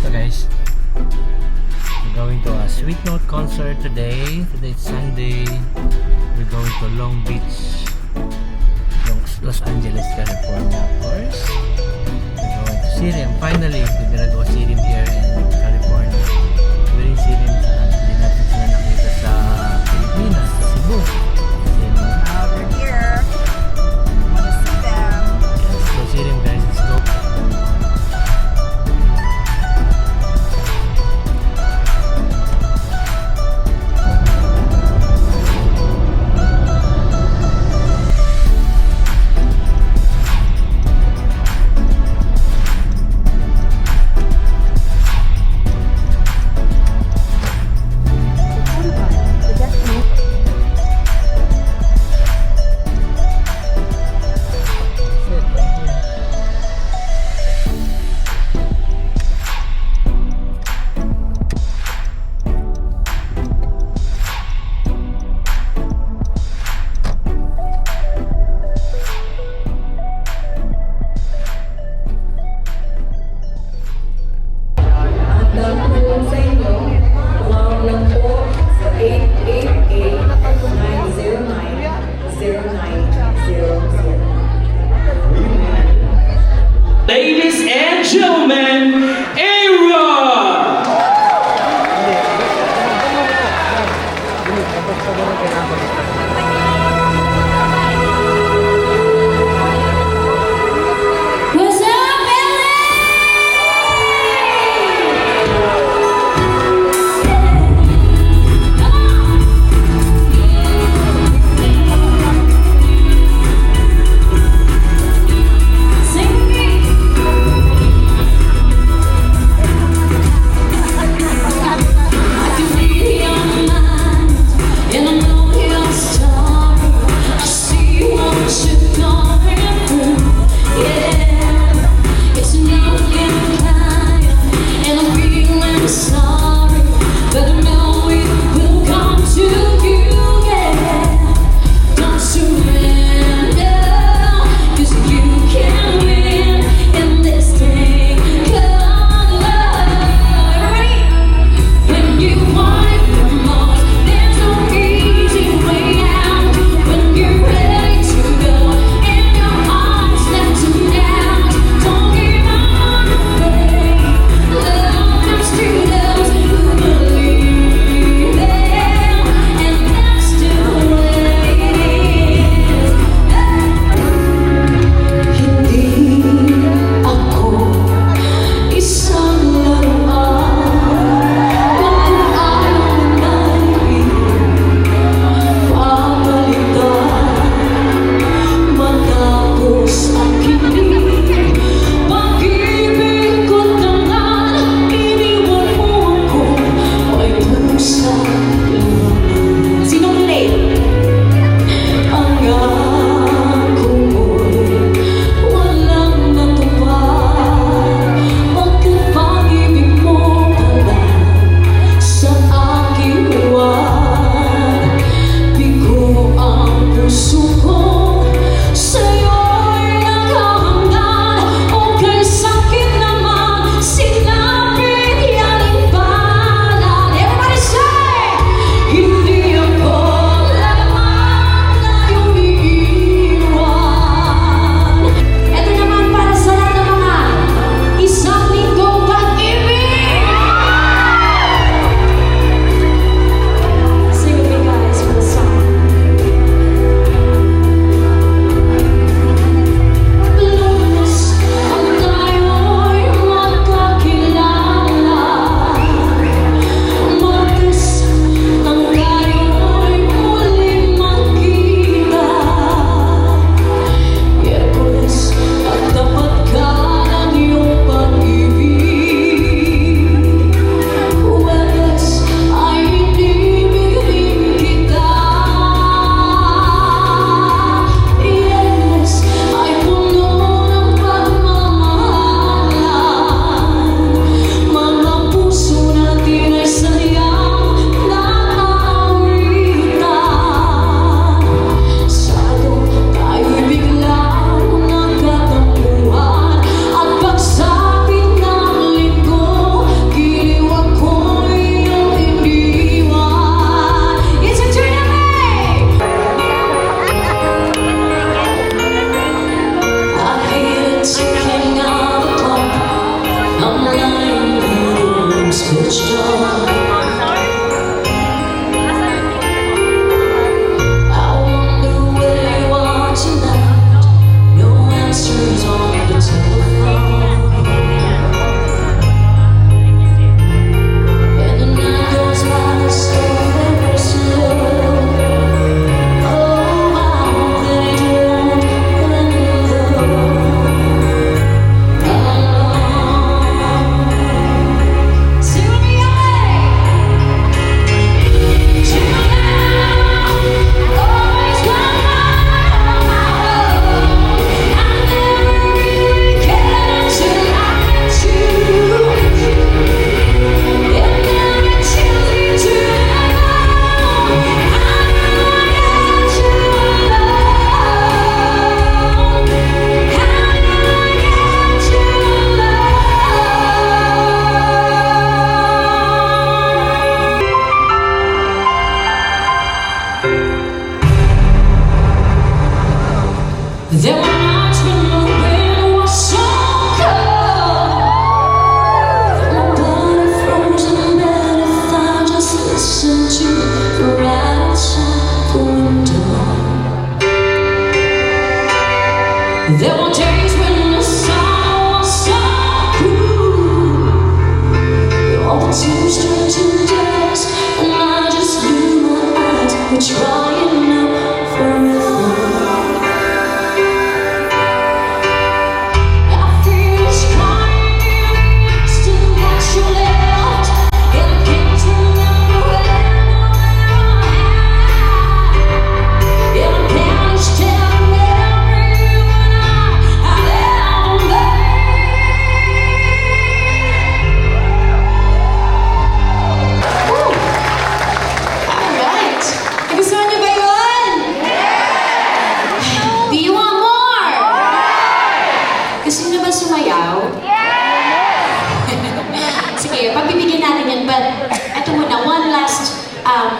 So guys, we're going to a Sweet Note concert today. Today is Sunday. We're going to Long Beach, Los Angeles, California, of course. We're going to see them. Finally, we're gonna go see them here in California. We're going to see them sa hindi natin sila nakita sa Pilipinas, sa Cebu. We're here. Want to see them. Let's go see them, guys. Let's go. Ladies and gentlemen, Aaron! What's up, LA?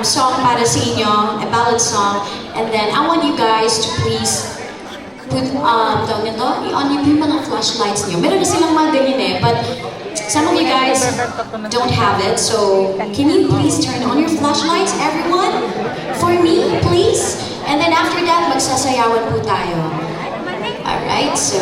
song para sa inyo, a ballad song, and then I want you guys to please put, tawag nito, on yung mga flashlights niyo. Meron na silang mga ganyan eh, but some of you guys don't have it, so can you please turn on your flashlights, everyone? For me, please? And then after that, magsasayawan po tayo. Alright, so...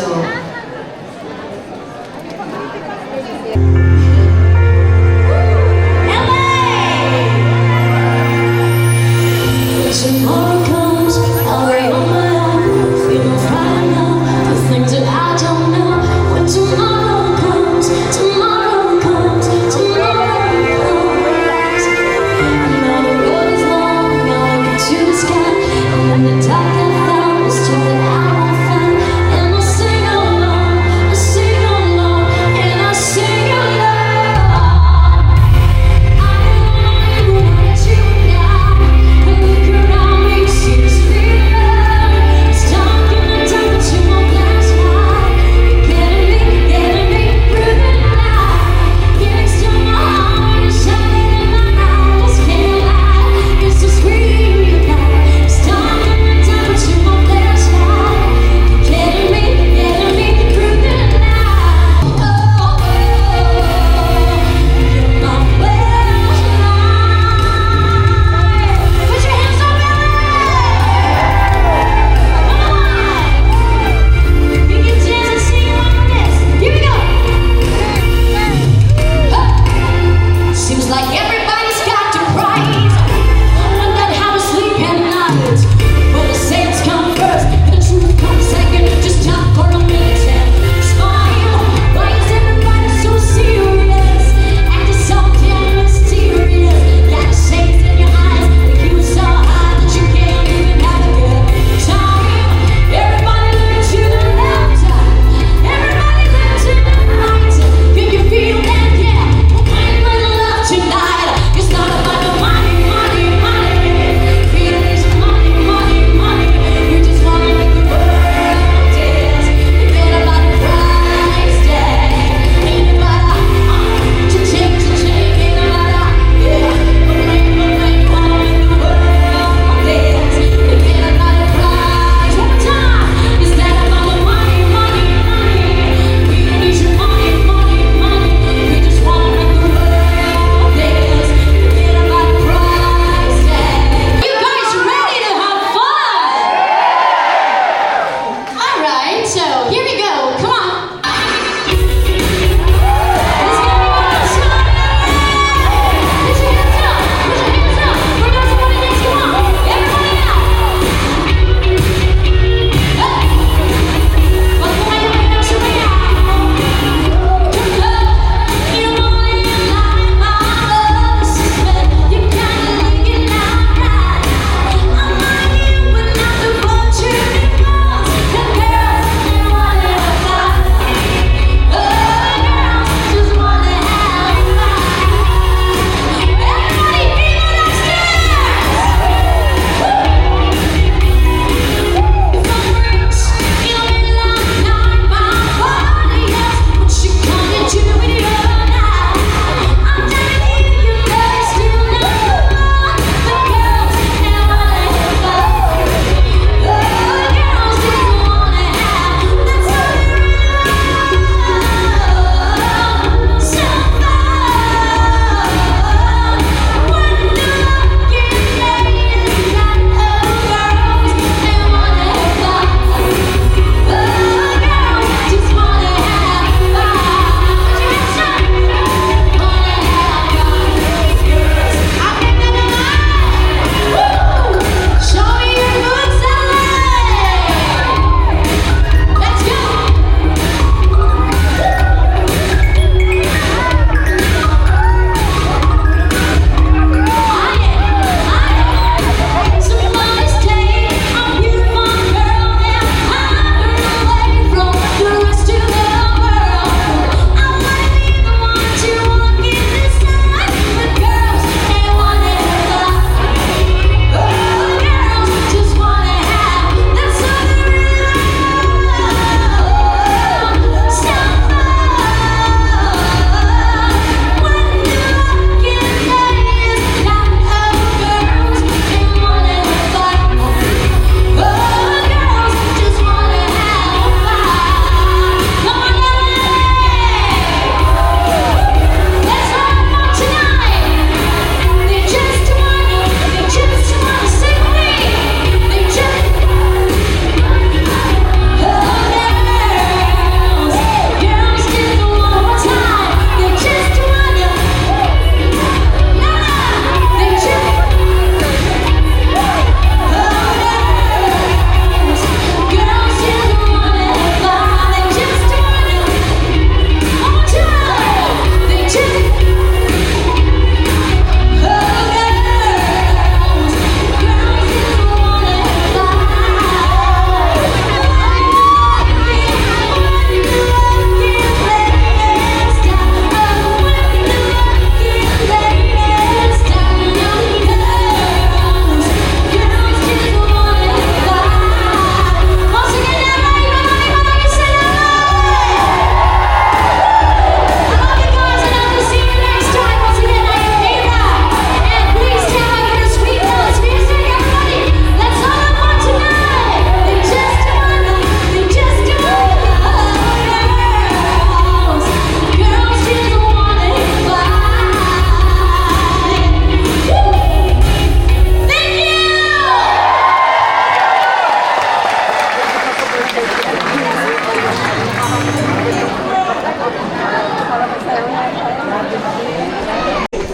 Tomorrow comes, I'll be on my own. Feel no fire now, the things that I don't know. When tomorrow comes, tomorrow comes, tomorrow comes. I know the road is long, now I look to the sky. And in the dark I found was told that I won't find. And I'll sing all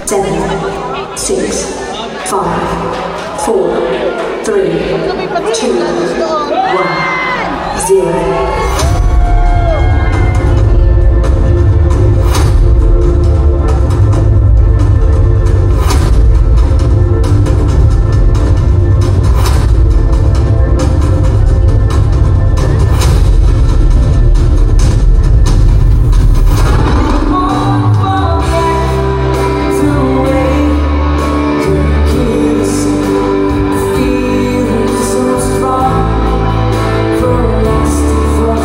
7, 6, 5, 4, 3, 2, 1, 0. For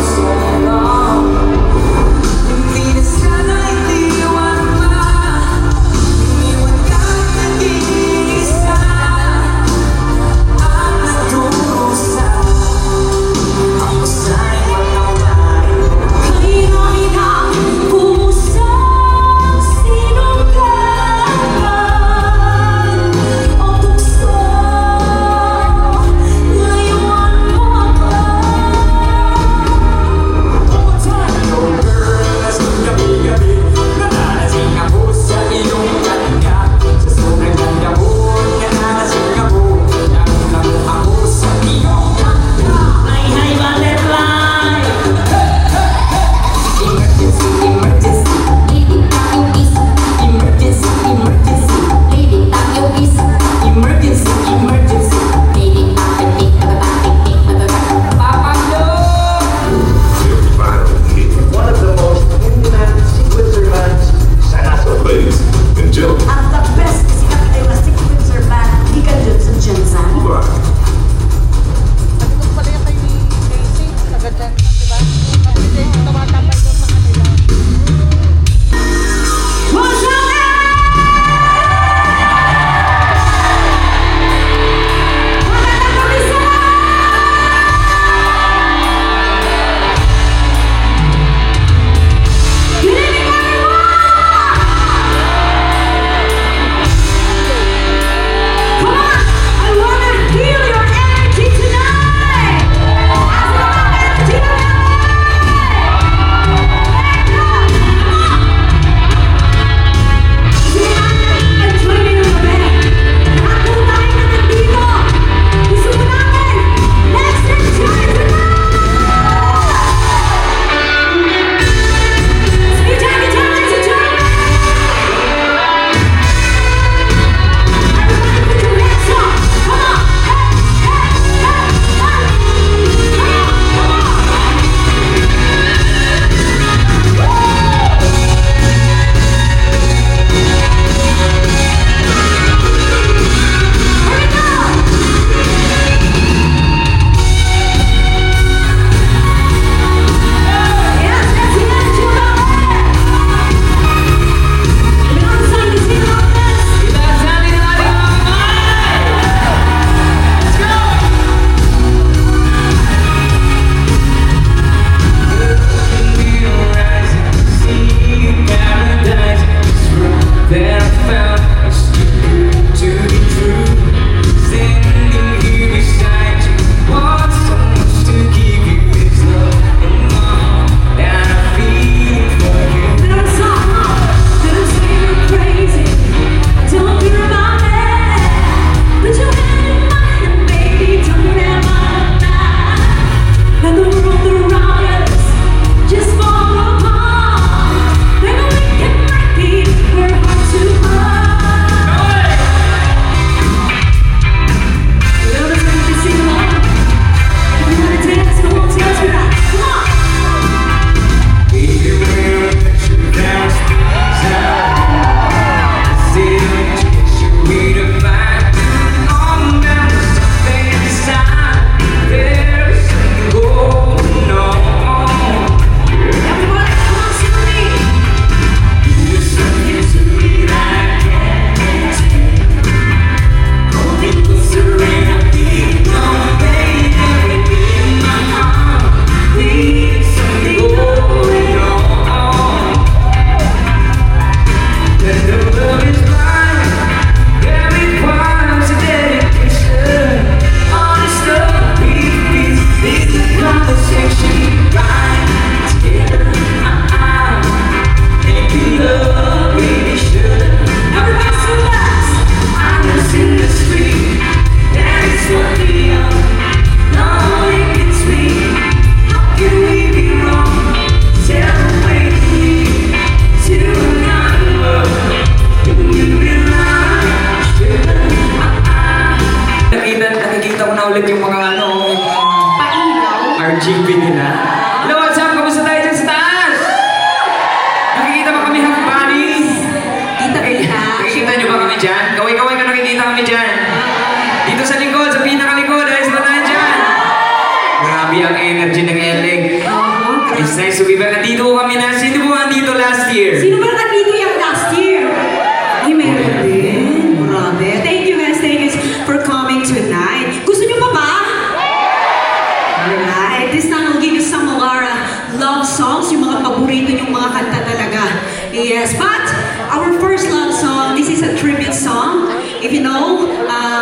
Yes, but our first love song, this is a tribute song. If you know,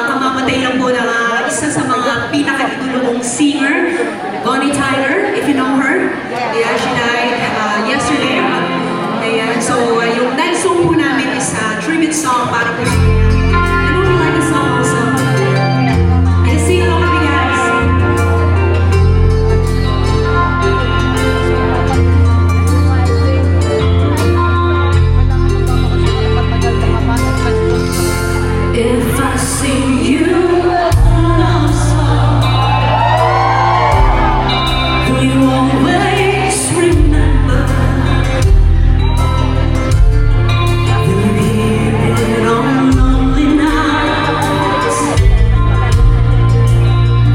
kamamatay lang po ng isa sa mga pinaka-idolo kong singer, Bonnie Tyler, if you know her. Yeah, she died yesterday. Ayan, so yung next song po namin is a tribute song para po sa I know you like the song also. And sing along with me, guys. If I sing you a love song, will you always remember? Will you hear it on lonely nights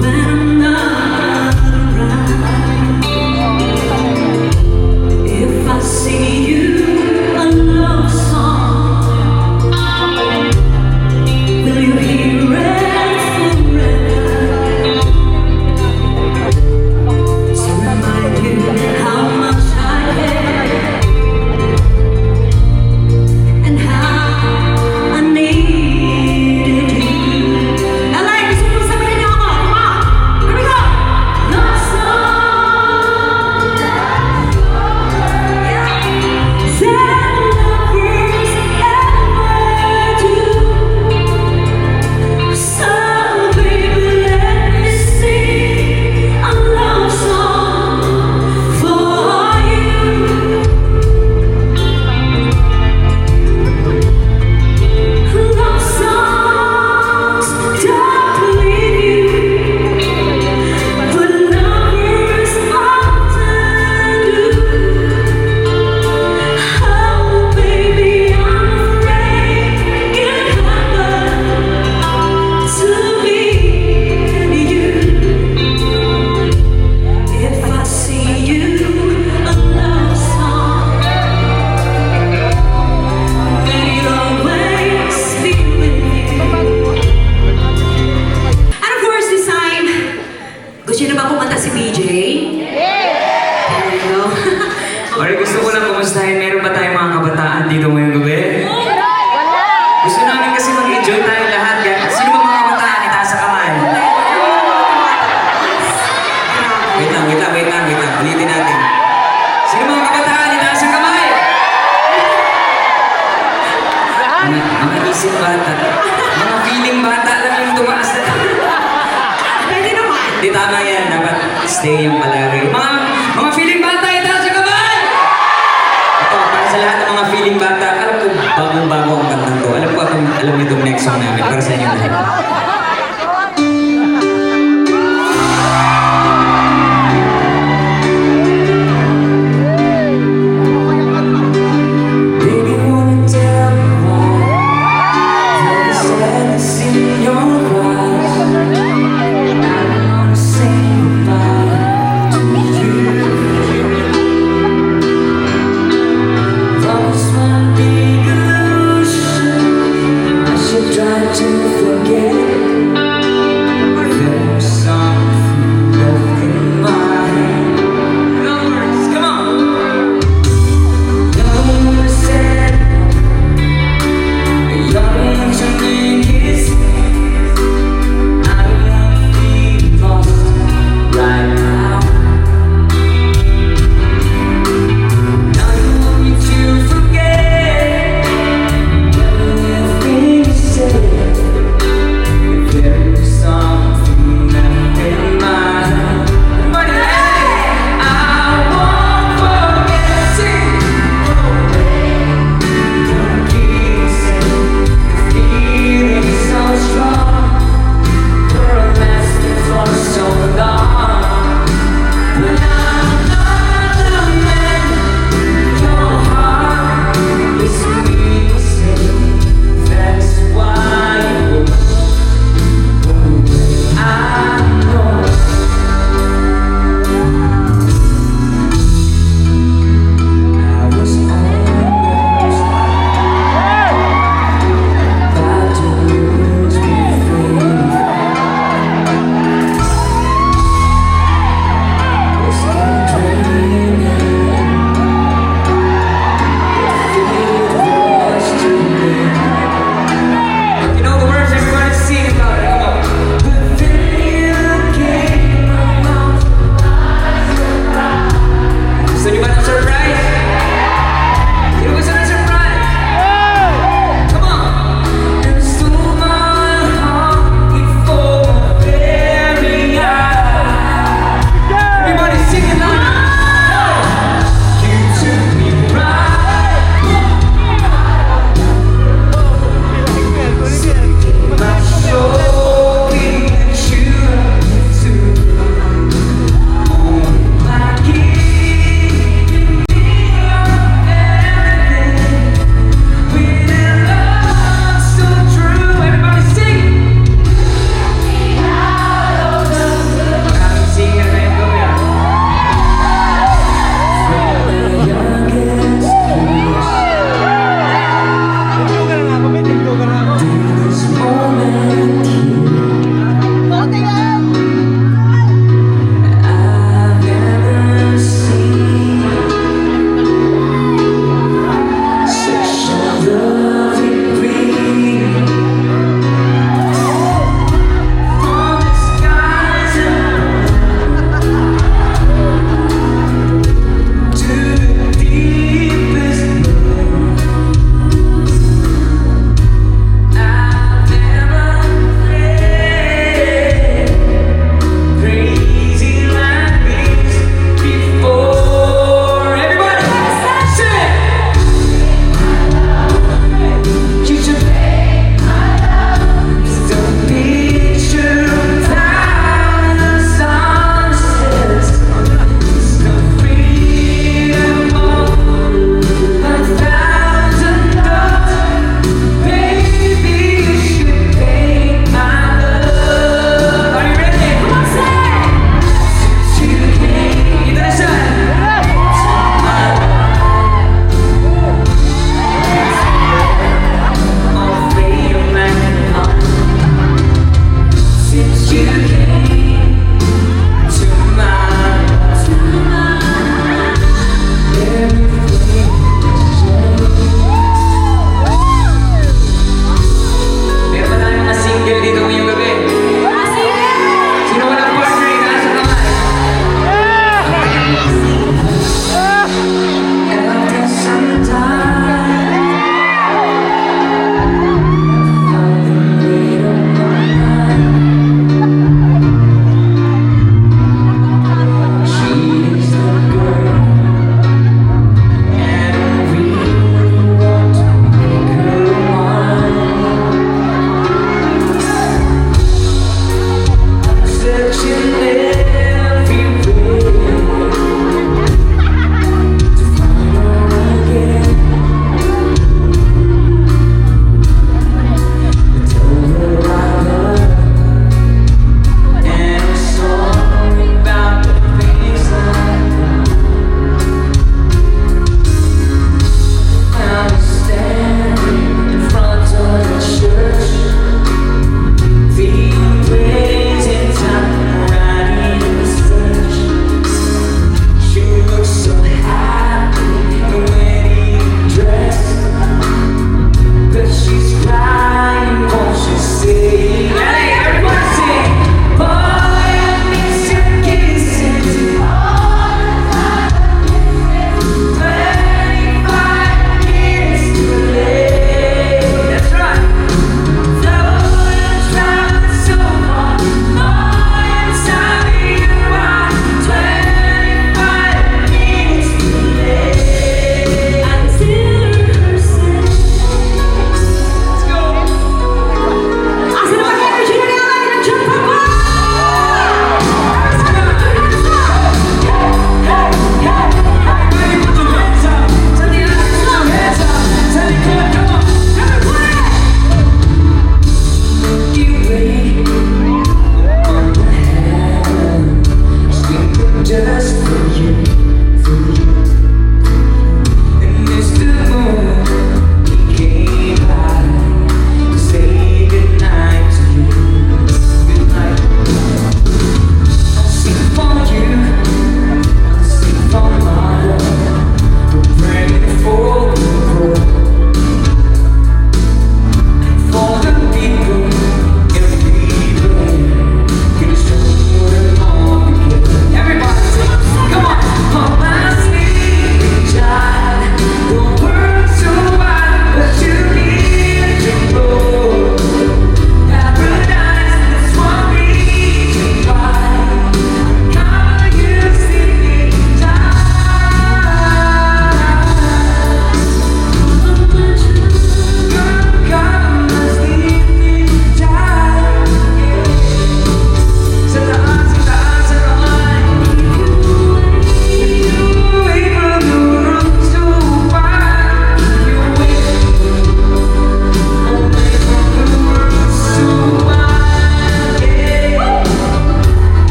when I'm not around? If I sing you a love song, will you hear it forever? To remind you how much I care and how I needed you. LA, gusto mo sabihin niyo ako? Come on! Here we go! Love song! Yeah! That lovers ever do. So baby, let me sing a love song for you. Love songs don't leave you, but lovers often do. Oh baby, I'm afraid it happened to me and you. If I sing you a love song, let it always be with you. And of course, this time, gusto niyo na ba kumanta si BJ? There we go. Or gusto ko lang kumustahin, meron ba tayong mga kabataan dito ngayong gabi? Gusto namin kasi mag-enjoy tayo lahat. Sino ba mga kabataan? Itaas sa kamay. Wait lang. Ulitin natin. Sino mga kabataan? Itaas sa kamay. Mga isip bata. Mga feeling bata lang yung tumaas na. Pwede naman. Hindi tama yan. Dapat stay yung palagi. Mga feeling bata, itaas sa kamay! Ito, para sa lahat ng mga feeling bata, alam ko bagong-bago ang kantang to. Alam niyo itong next song namin. Para sa inyo lahat. Baby, wanna tell me why there's sadness in your eyes. I wanna say goodbye to you. Love is one big illusion. I should try to forget. There's something left in my head. Come on. Don't say young to think it's I don't wanna be lost right now. Now you want me to forget everything you said.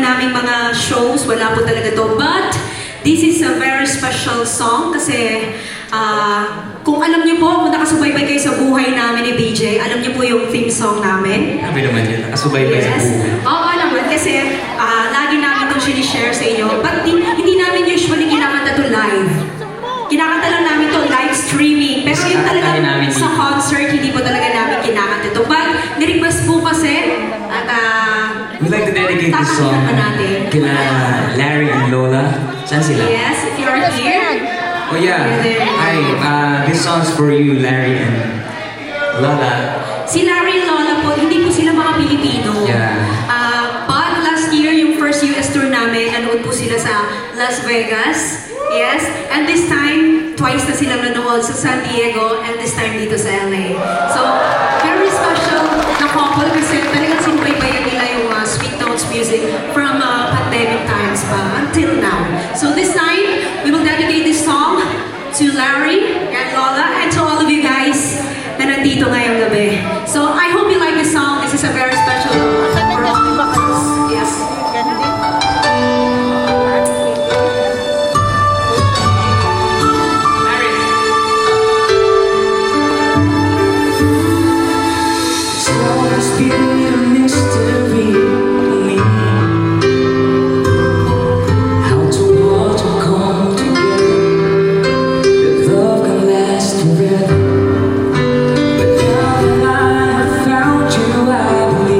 naming mga shows, wala po talaga to. But, this is a very special song kasi kung alam niyo po, kung nakasubaybay kayo sa buhay namin ni BJ, alam niyo po yung theme song namin. Sabi naman yun, nakasubaybay sa buhay. Oo naman, kasi lagi namin itong sinishare sa inyo. But hindi namin usually kinakanta to live. Kinakanta lang namin to live streaming. Pero yung talaga namin sa concert, hindi po talaga namin kinakanta to. But nirequest po kasi at We'd like to dedicate this song tatanggihan pa natin. kila Larry and Lola. Saan sila? Yes, if you're here. Oh yeah. Hi, this song's for you, Larry and Lola. Si Larry and Lola po, hindi po sila mga Pilipino. Yeah. But last year, yung first US tour namin, nanood po sila sa Las Vegas. Yes. And this time, twice na silang nanood sa San Diego and this time dito sa LA. So, very special na couple kasi talagang sinubaybayan nila yung Sweet Notes music from pandemic times pa until now. So this time, we will dedicate this song to Larry and Lola and to all of you guys na nandito ngayong gabi. So I hope you like this song. This is a very special for all of us. Yes. It's always been a mystery to me how two worlds will come together, that love can last forever. But now that I have found you, I believe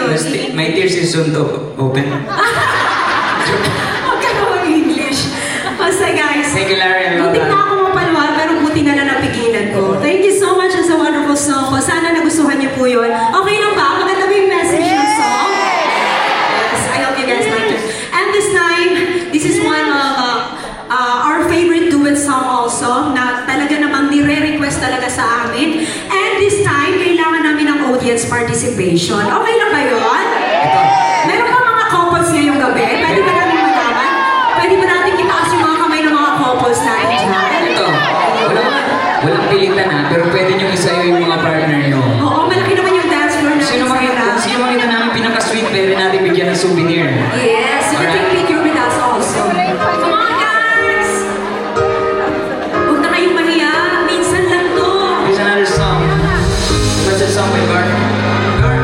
yun? My tears is soon to open. Huwag ka na mag-English. Basta guys, Thank you, Larry. I love buti na that. ako mapalwa, pero buti na lang napigilan ko. Thank you so much. It's a wonderful song po. Sana nagustuhan niyo po yun. Okay lang ba? Maganda ba yung message ng song? Yes, I hope you guys like it. And this time, this is one of our favorite duet song also na talaga namang nire-request talaga sa amin. And this time, kailangan namin ng audience participation. Okay lang ba yun? Ito. Meron pa mga couples ngayong gabi? Pwede ba namin malaman? Pwede ba natin itaas yung mga kamay ng mga couples natin dyan? Ito. Walang pilitan ha, pero pwede nyo isayo yung mga partner nyo. Oo, malaki naman yung dance floor natin Sino sa makita, harap. sino makita namin pinaka-sweet, pwede natin bigyan ng souvenir. Yes, you can take picture with us also. Come on guys! Huwag na kayong mahiya, minsan lang to. Here's another song. What's that song by Gar? Gar?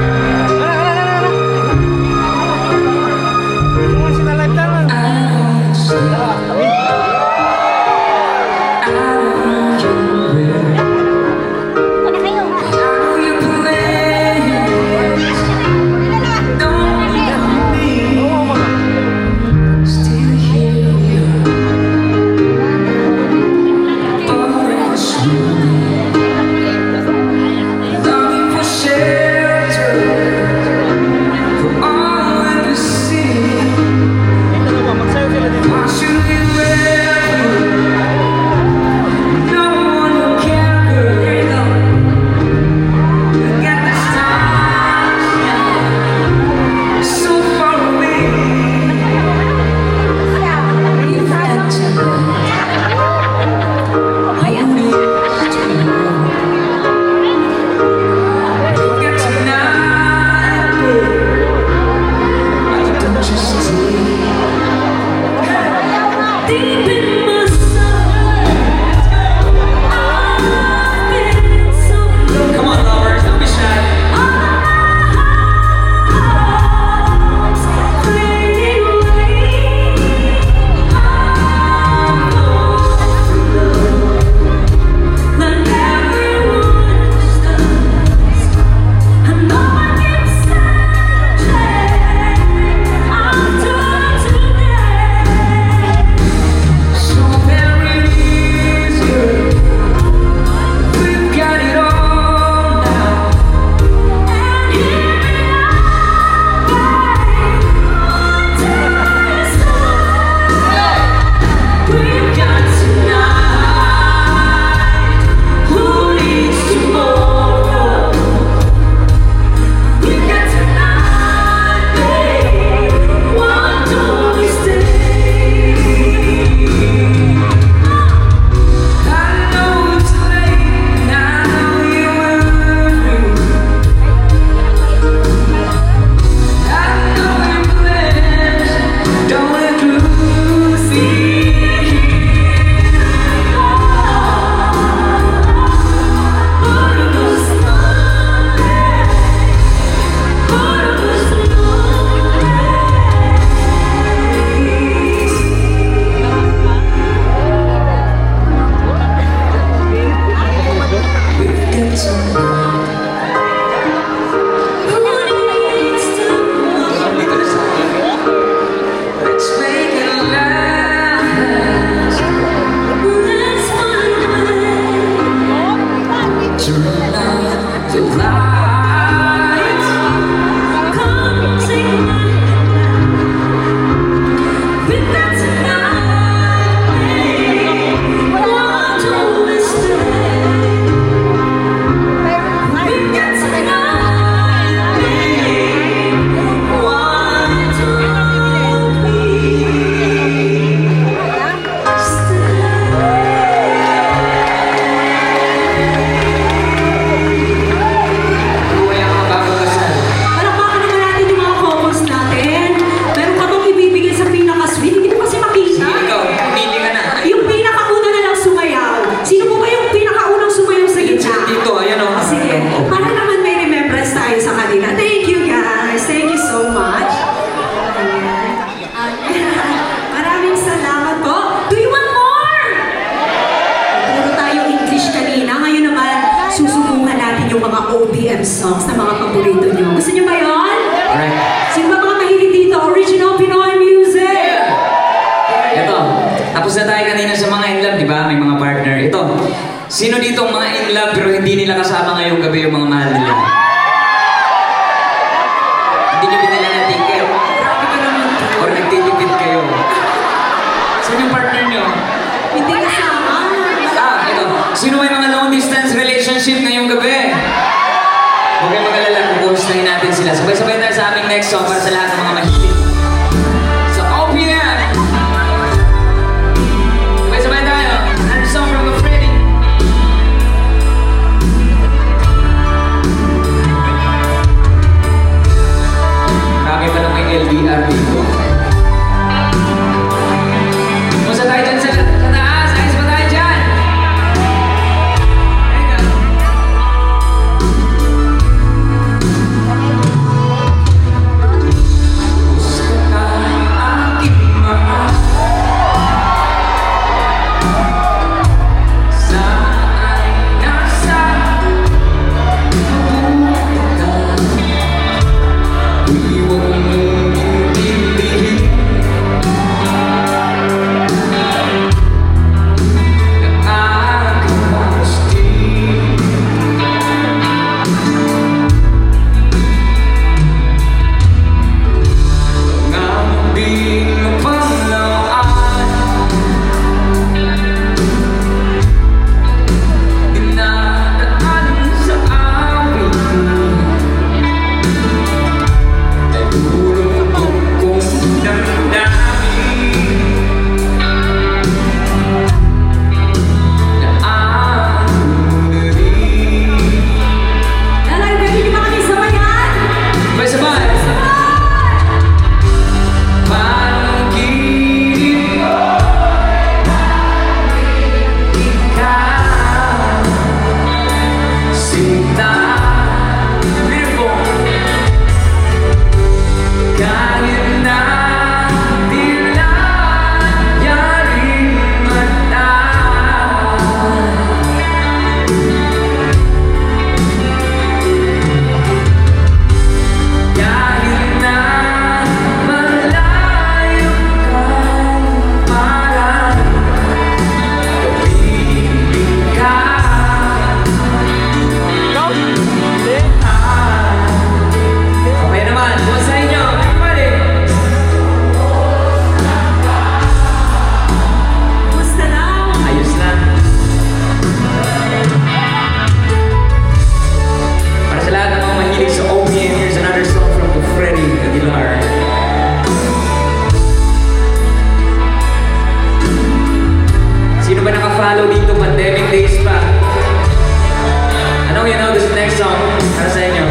dito ang mga in love pero hindi nila kasama ngayong gabi yung mga mahal nila? Hindi nyo binila ng ticket? Grabe ka naman. Or nagtitipid kayo? Sino yung partner nyo? Hindi kasama. Ito. Sino may mga long distance relationship ngayong gabi? Huwag kayong mag-alala, kukustahin natin sila. Sabay-sabay tayo sa aming next song para sa lahat ng mga mahilig. So, OPM! Sabay-sabay tayo. Another song from the Freddy. Marami pa lang may LDR dito. Kumusta tayo dyan sa taas? Ayos ba tayo dyan? Gusto ka aking mahal. Saan nasa pupunta? Iwan mong intindihin na aking gusto. Ngambing mapalaan, dinadaan sa amin. Nalulungkot kong damdamin na ako na rin. Lalay, ready ka ba kami sabayan? Sabay-sabay! Panaginip ko, ikaw, sinta, beautiful. Kahit na dilayaring mata, kahit na malayo ka para pag-ibig ka. Okay naman, bukas sa inyo, everybody! Kumusta daw? Ayos lang. Para sa lahat ng mga mahilig sa OPM, here's another song from the Freddy Aguilar. Sino ba naka-follow dito? Pandemic days pa. Anong you know this next song? Para sa inyo.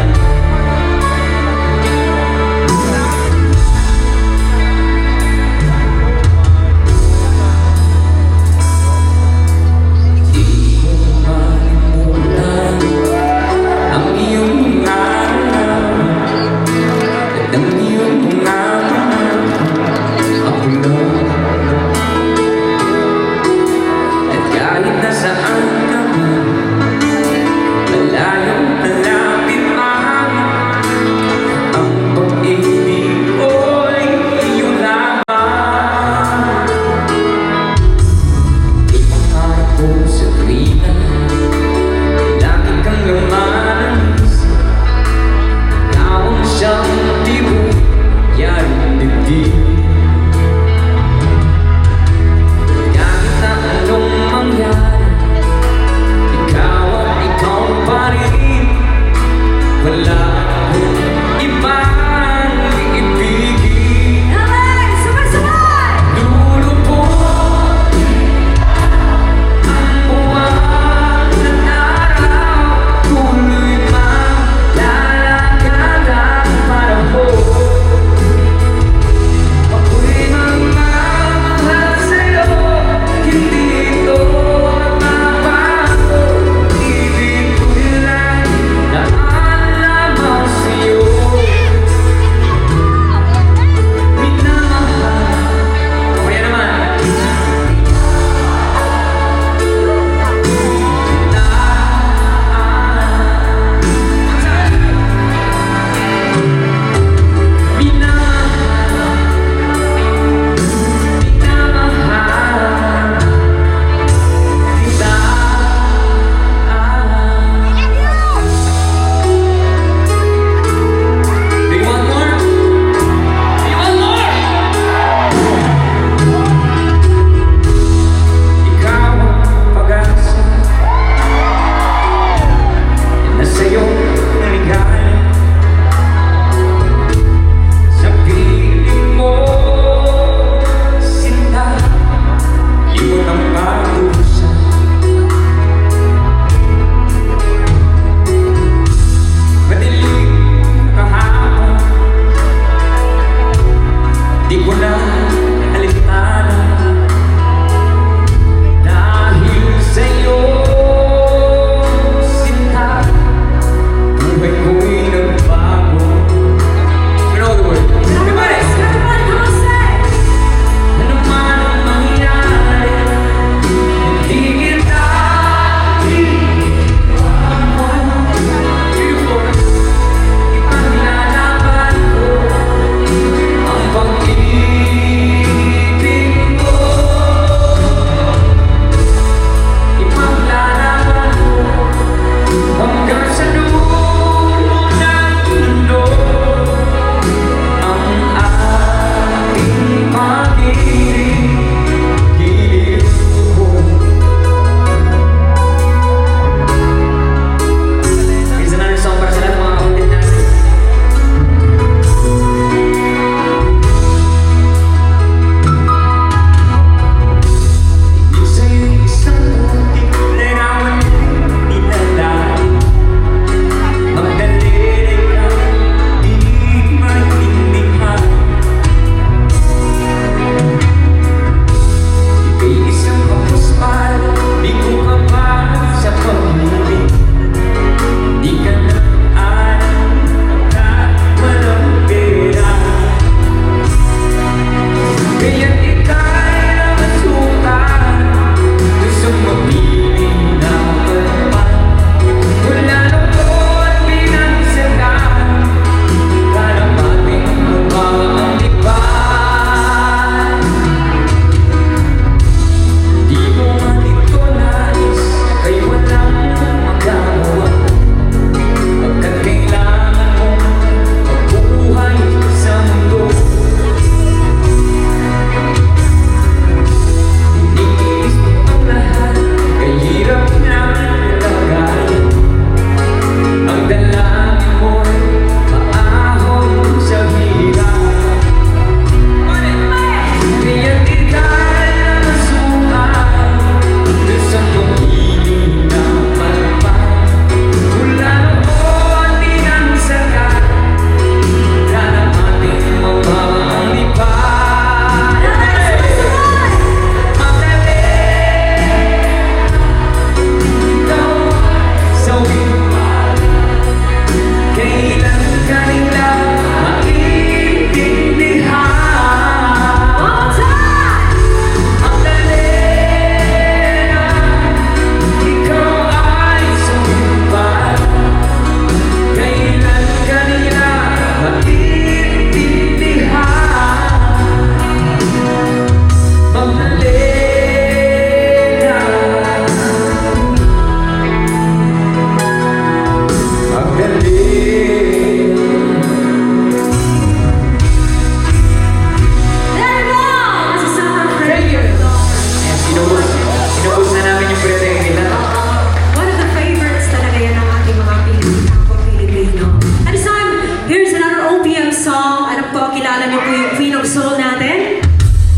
Kilala niyo po yung Queen of Soul natin?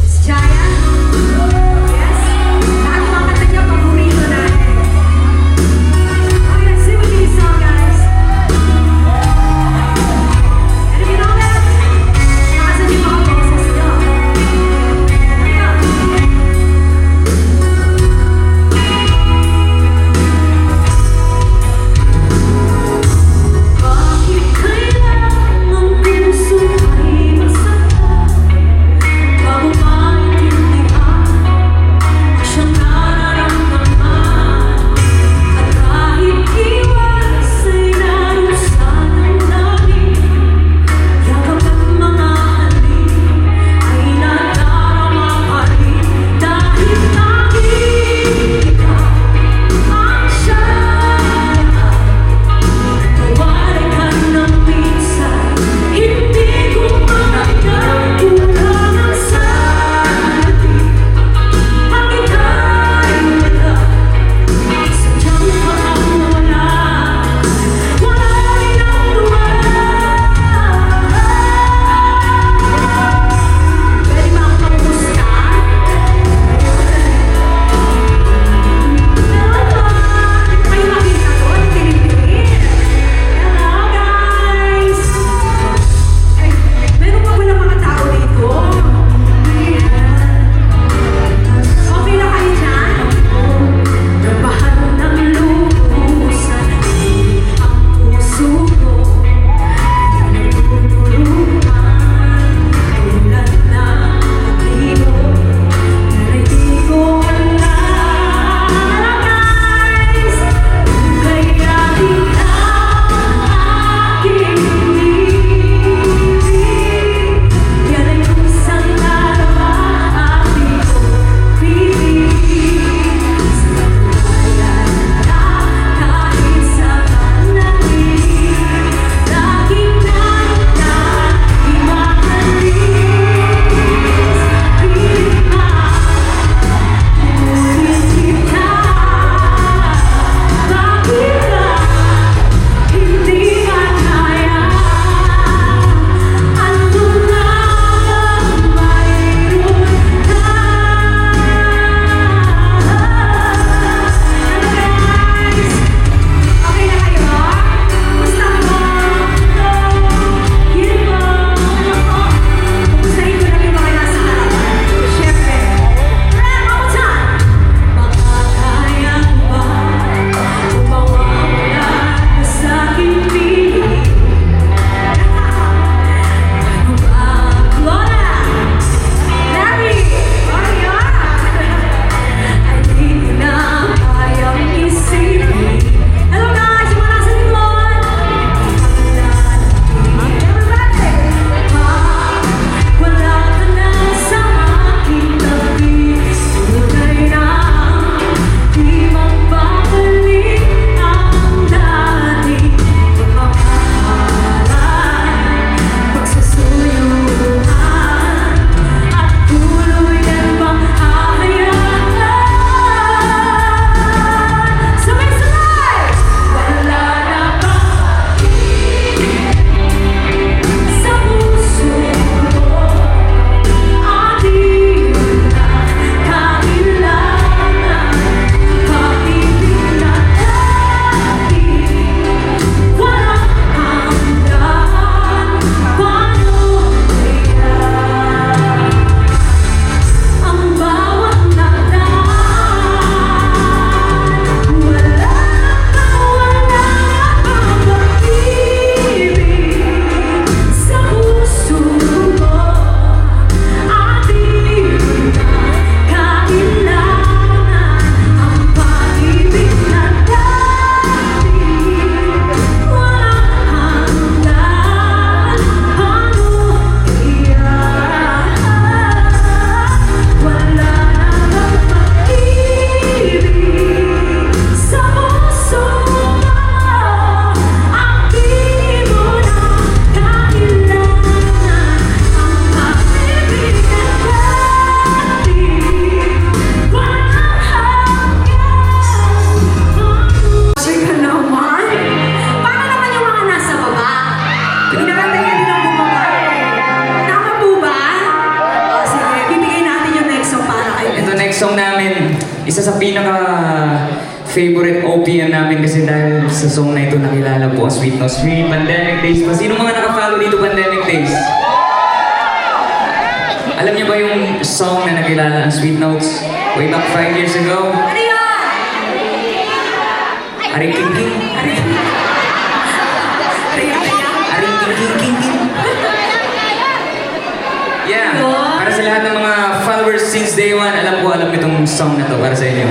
Miss Jaya. Yes. Lahat ng mga kanta niya, paborito natin. Okay, let's sing with this song, guys. And if you know that, nakasan yung mga boses niyo. Here we go. Bakit kailangan ang puso ay masaktan? favorite OPM namin kasi dahil sa song na ito nakilala po ang Sweet Notes. Pandemic Days pa. Sino mga naka-follow dito Pandemic Days? Alam niyo ba yung song na nakilala ang Sweet Notes way back 5 years ago? Ano yan? Aring King King. Aring King King King. Yeah, para sa lahat ng mga followers since day one, alam itong song na to para sa inyo.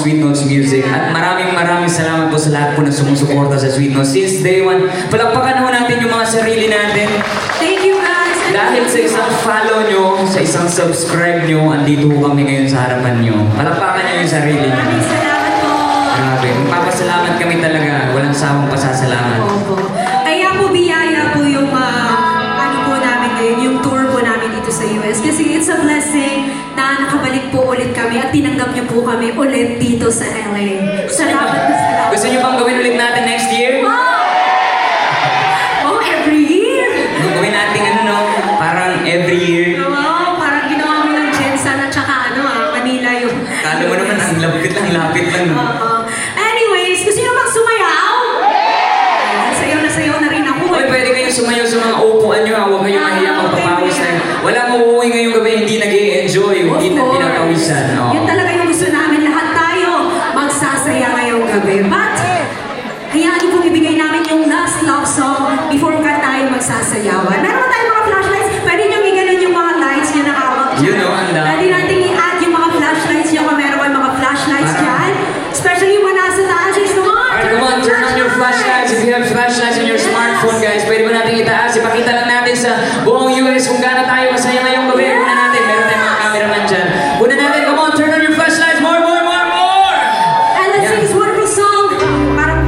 Sweet Notes Music. At maraming salamat po sa lahat po na sumusuporta sa Sweet Notes. Since day one, palakpakan ho natin yung mga sarili natin. Thank you guys. Dahil sa isang follow nyo, sa isang subscribe nyo, andito ho kami ngayon sa harapan nyo. Palakpakan nyo yung sarili nyo. Maraming salamat po. Grabe, magpapasalamat kami talaga. Walang sawang pasasalamat. Opo. Kaya po biyaya po yung ano po namin ngayon, yung tour po namin dito sa US. Kasi it's a blessing na nakabalik po ulit kami kami at tinanggap niyo po kami ulit dito sa LA. Salamat na salamat. Gusto niyo bang gawin ulit natin next year? Oh, every year! Gawin natin ano, no? Parang every year. Wow, parang ginawa mo ng Jensen at saka Manila yung... Kala mo naman, ang lapit lang. Anyways, gusto niyo bang sumayaw? Sayaw na rin ako. Uy, pwede kayong sumayaw sa mga upuan nyo, ha? Huwag kayong mahiya magpapawis na. Wala mo uuwi ngayong gabi, hindi nag-i-enjoy, hindi na pinapawisan. Oo. Yun talaga yung gusto namin. Lahat tayo magsasaya ngayong gabi. But, hayaan niyo pong ibigay namin yung last love song before ka tayo magsasayawan. Meron ba tayong mga flashlights? Pwede niyo iganon yung mga lights niyo na hawak dyan. You know, ang dami. Pwede natin i-add yung mga flashlights niyo kung meron kayong mga flashlights dyan. Especially yung mga nasa taas. Come on! Alright, come on, turn on your flashlights. If you have flashlights on your smartphone, guys, pwede ba natin itaas? Ipakita lang natin sa buong US kung gaano tayo masaya ngayong gabi. Kuna natin, meron tayong mga cameraman dyan. Kuna natin, come on, turn on your flashlights. More! And let's sing this wonderful song. Parang...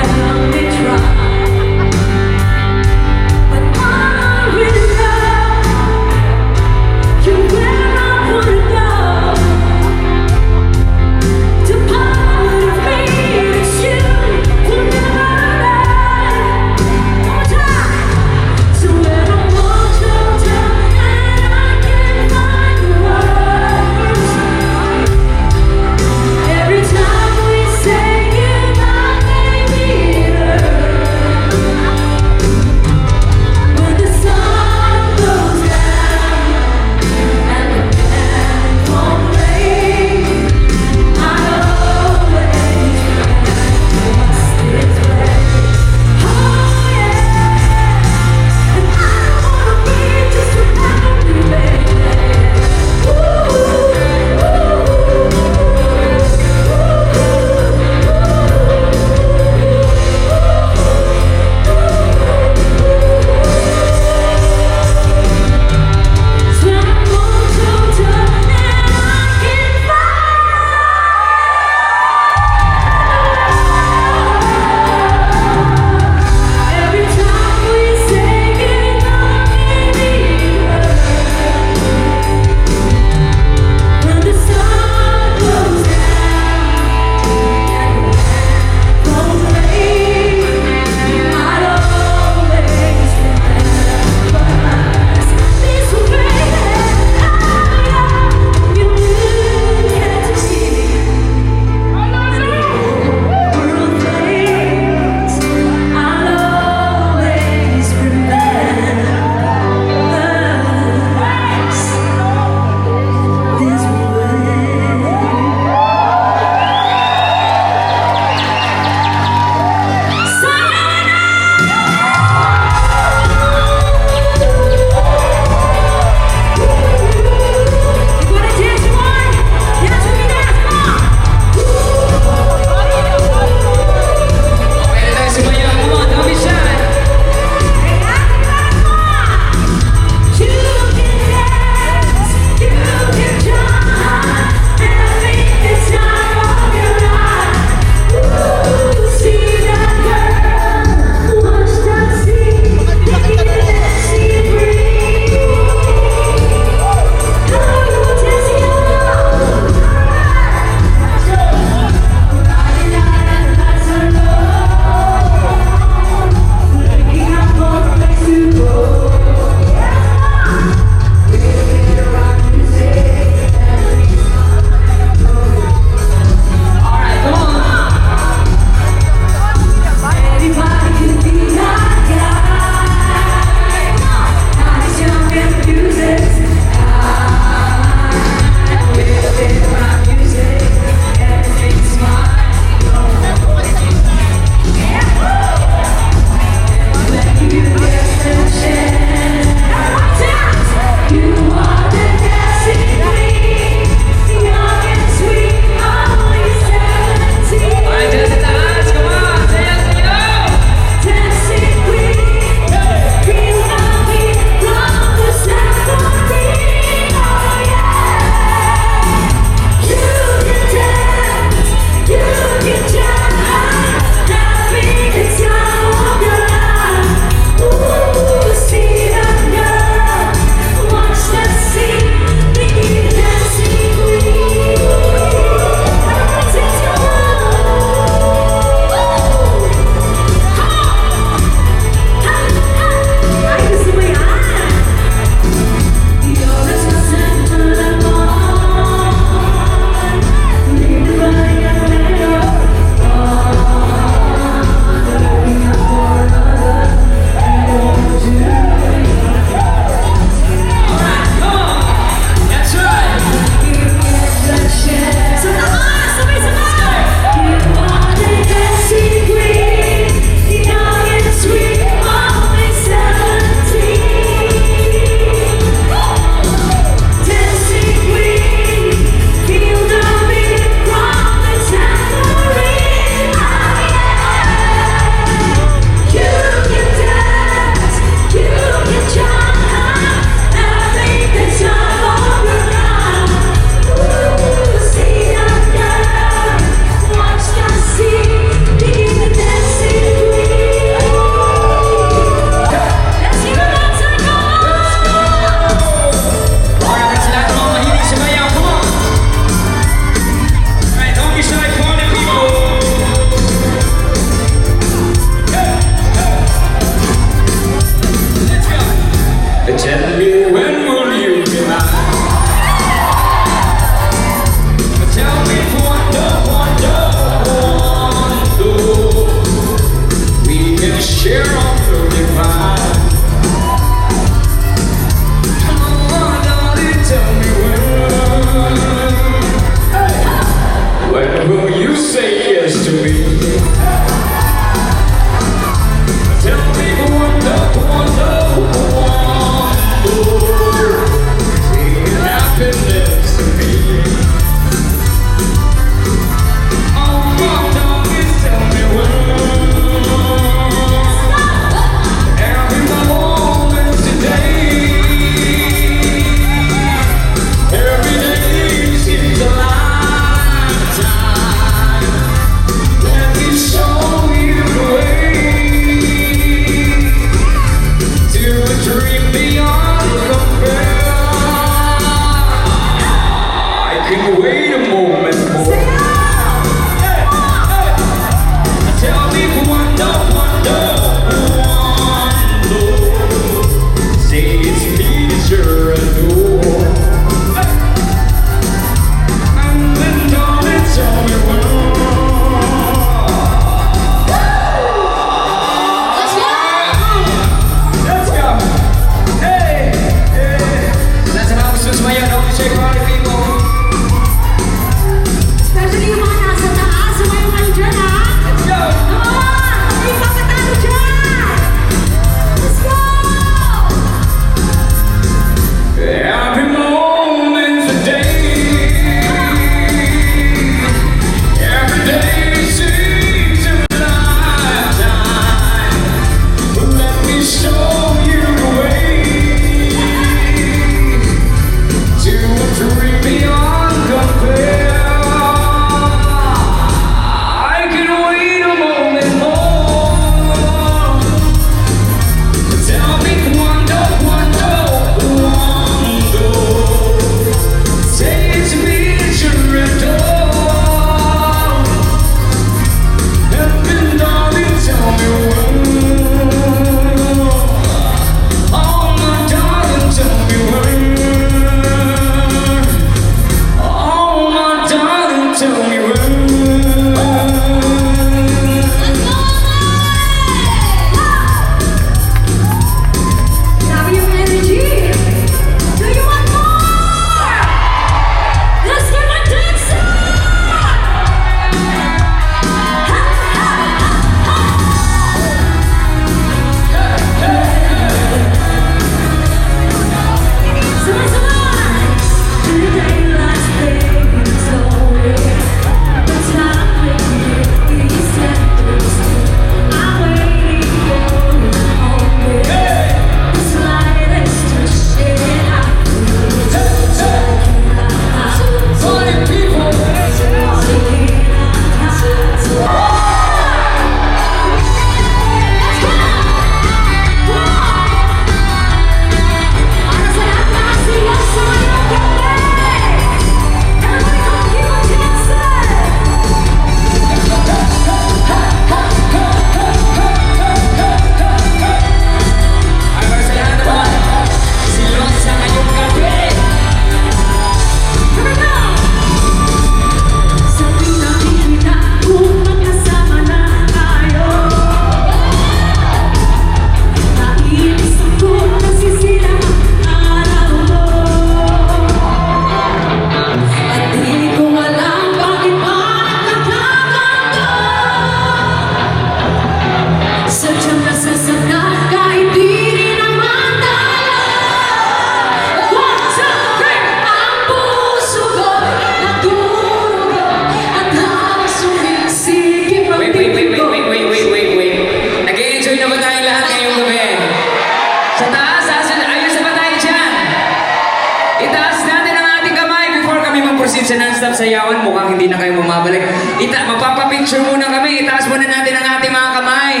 magpipicture muna kami. Itaas muna natin ang ating mga kamay.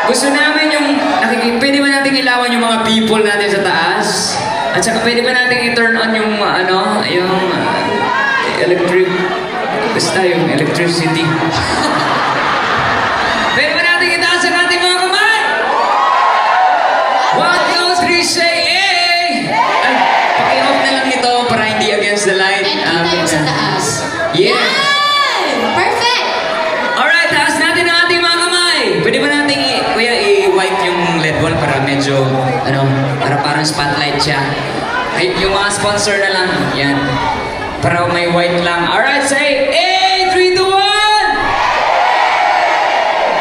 Gusto namin yung, pwede ba natin ilawan yung mga people natin sa taas? At saka pwede ba natin i-turn on yung, electric, basta yung electricity. Pwede ba natin itaas ang ating mga kamay? 1, 2, 3, say, eh! Ay, paki-off na lang ito para hindi against the light. And kita yung sa taas. Yeah! Yan! Perfect! Alright, taas natin ang ating mga kamay. Pwede ba natin i-white yung LED wall para medyo, para parang spotlight siya. Ay, yung mga sponsor na lang. Yan. Para may white lang. Alright, say A! 3, 2, 1!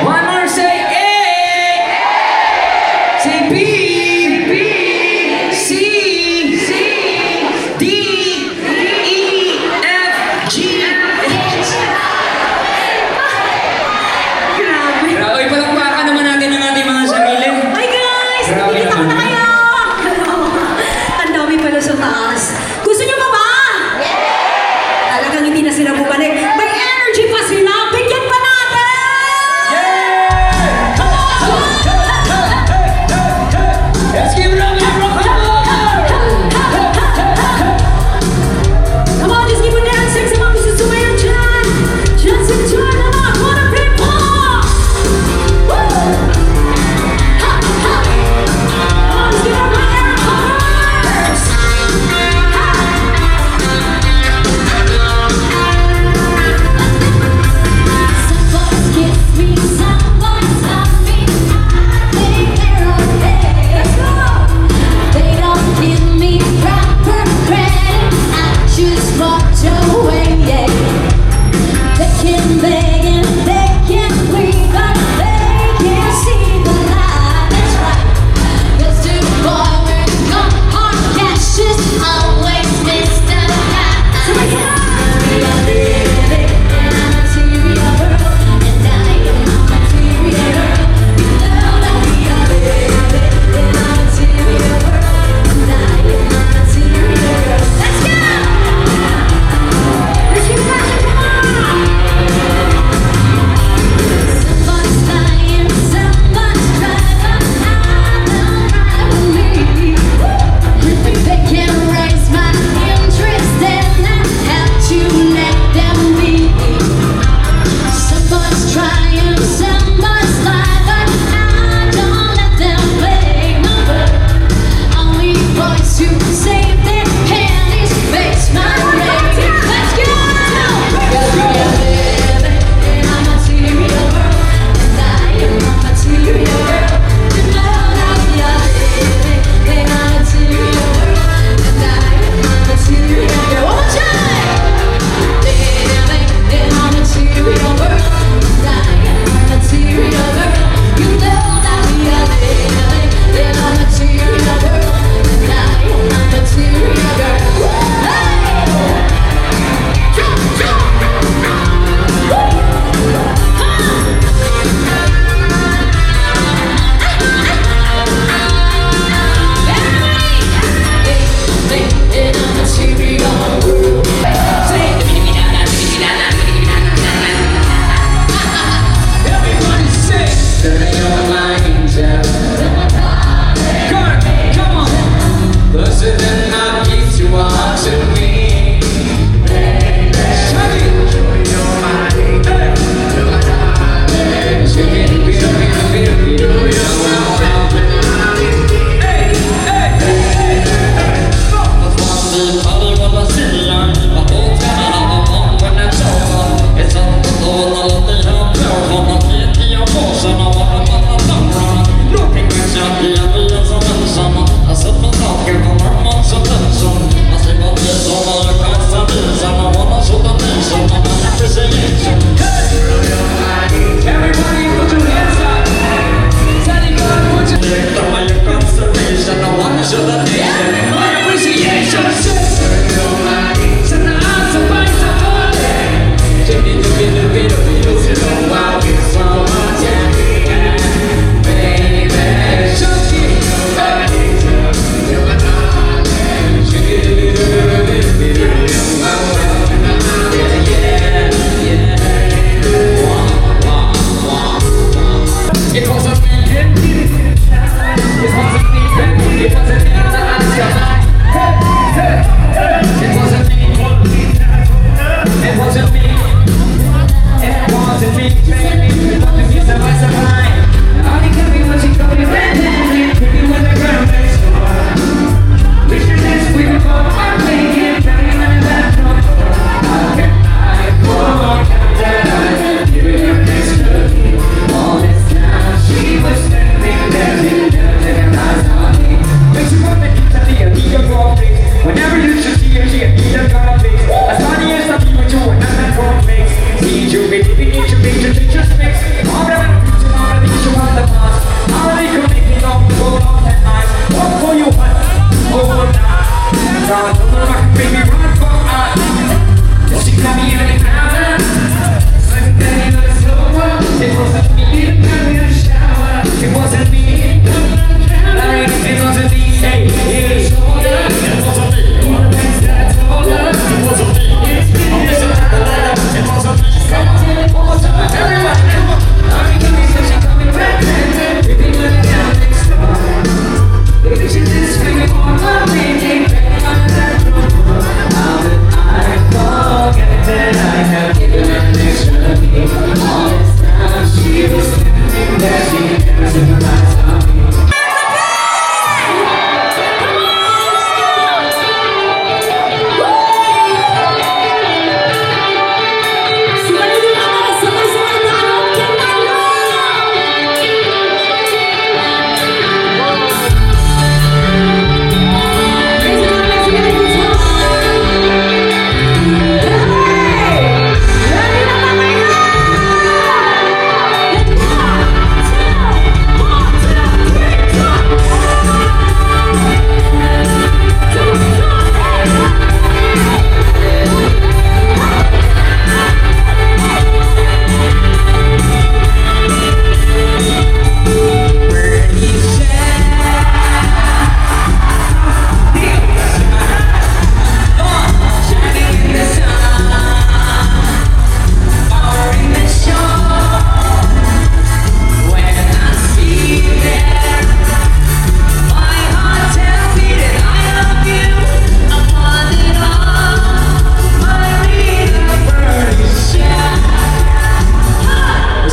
One more, say A! Say B! B! C! C! D! E! F! G! H! Grabe. Uy, palakpakan naman natin ang ating mga sarili. Hi guys! Grabe Nakikita ko naman. na kayo! Ang dami pala sa taas. Gusto nyo pa ba? Talagang hindi na sila bumalik.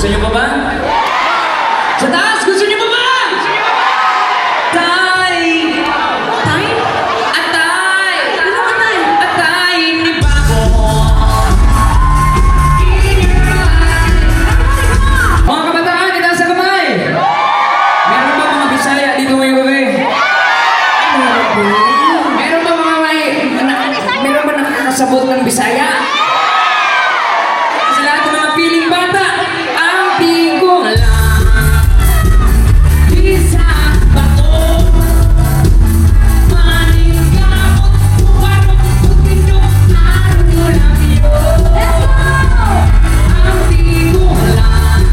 Gusto niyo pa ba? Sa taas, gusto niyo pa ba? Tay! Tay? Atay! Ano ka, Tay? Atay ni Babo! Mga kabataan, itaas sa kamay! Meron ba mga Bisaya dito ngayong gabi? Meron ba mga meron ba nakakasabot ng Bisaya? Sa lahat ng mga piling bata, ang tigong lang. Bisa bato, maningkamot, warong putino, araw lang yun. Ang tigong lang.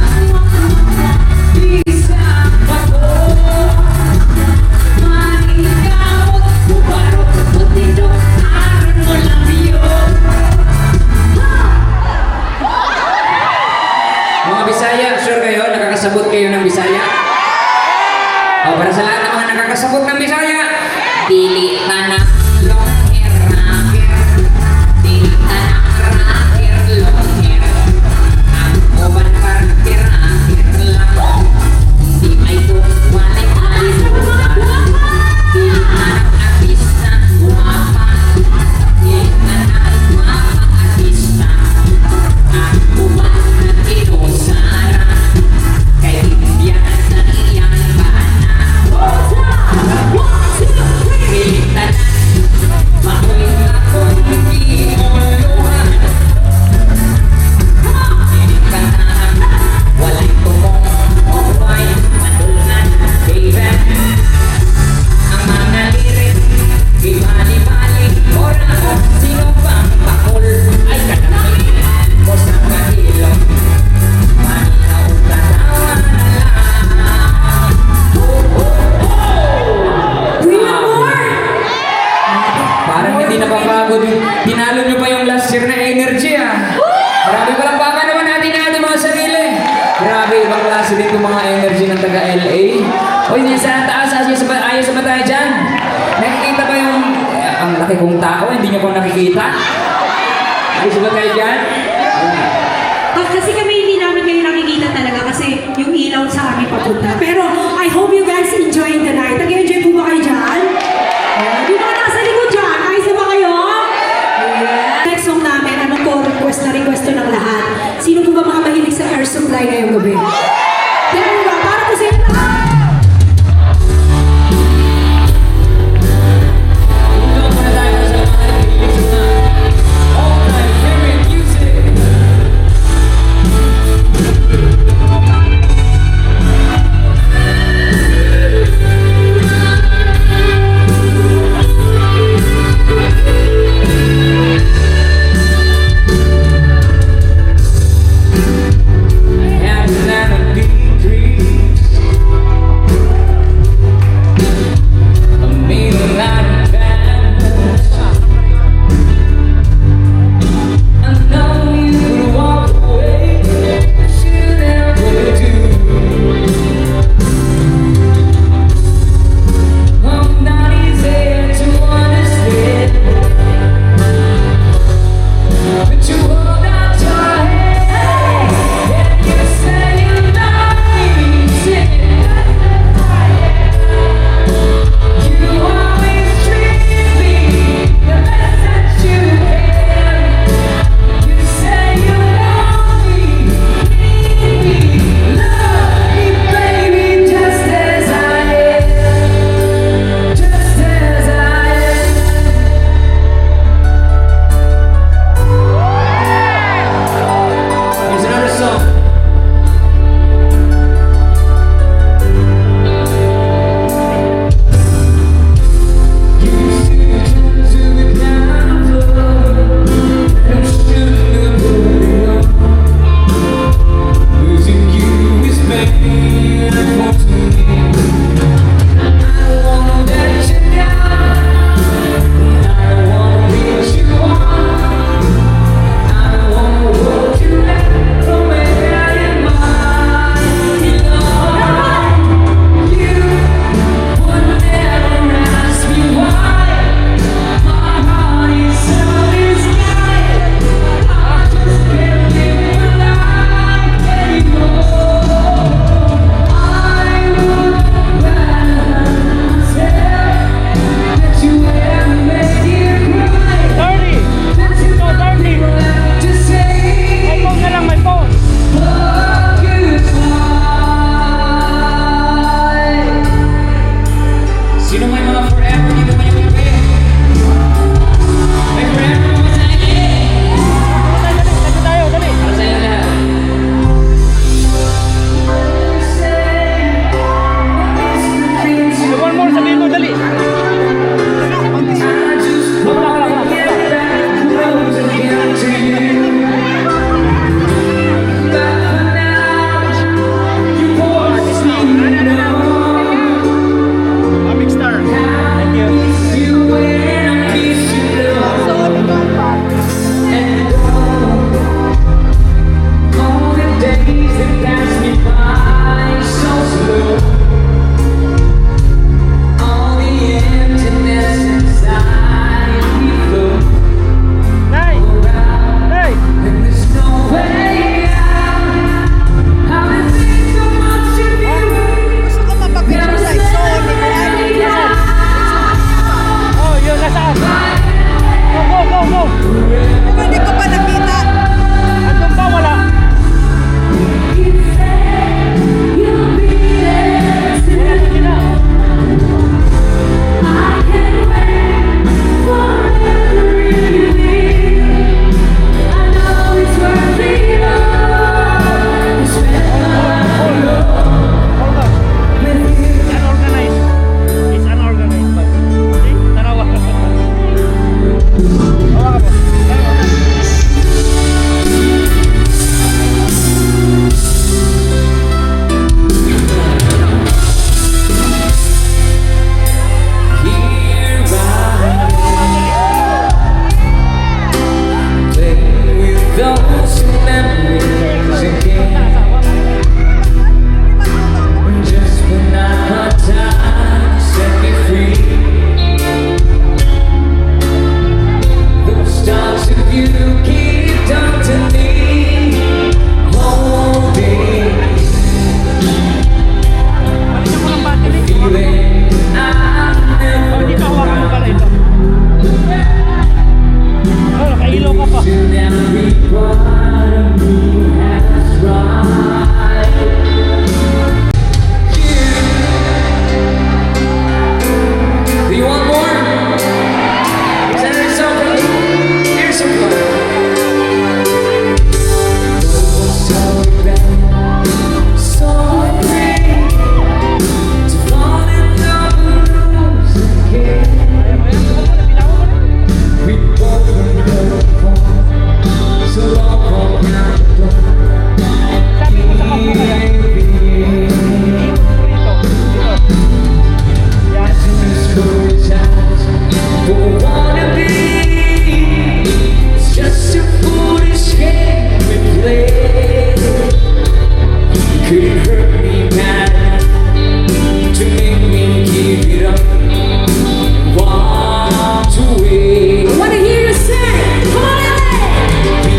Bisa bato, maningkamot, warong putino, araw lang yun. Mga Bisaya, sure kayo? Nakakasabot kayo ng Bisaya? O, para sa lahat ng mga nakakasabot ng Bisaya, dili tanak long hair rocker. Dili tanak rocker long hair. Ang uban parker rocker lang. Di may walay alimutan. Dili tanak artista guwapa. Dili tanak guwapa artista. Ang uban na tinusara. Kay bibiyan sa iyang bana. Militan, makoy ako'y iuluhan. Inikatahan, walay tumong, okoy, matulungan, baby. Ang mga lirik, ibali-bali, ora o sino bang bakol ay katapin mo sa kahilom. Maninaw katawa na lang. Parang hindi napapagod. Tinalo nyo pa yung last year na energy ah. Grabe palakpakan naman natin ang ating mga sarili. Grabe, ibang klase din yung mga energy ng taga-LA. Uy, nasa taas, ayos ba tayo dyan? Nakikita ba yung... ang laki kong tao, hindi nyo ko nakikita? Ayos ba tayo dyan? Kasi kami hindi namin kayo nakikita talaga kasi yung ilaw sa amin papunta. Pero I hope you guys enjoyed the night. Nag-enjoy po ba kayo dyan? Yung mga nasa likod dyan, ayos na ba kayo? Next song namin, anong po request na ng lahat? Sino po ba mga mahilig sa air supply ngayong gabi? There we go, para po sa inyo lahat! Tulong muna tayo sa mga nakikinig sa all-time favorite music. I have to stand couldn't hurt me bad to make me give it up and walk away. I wanna hear you say, come on, LA! We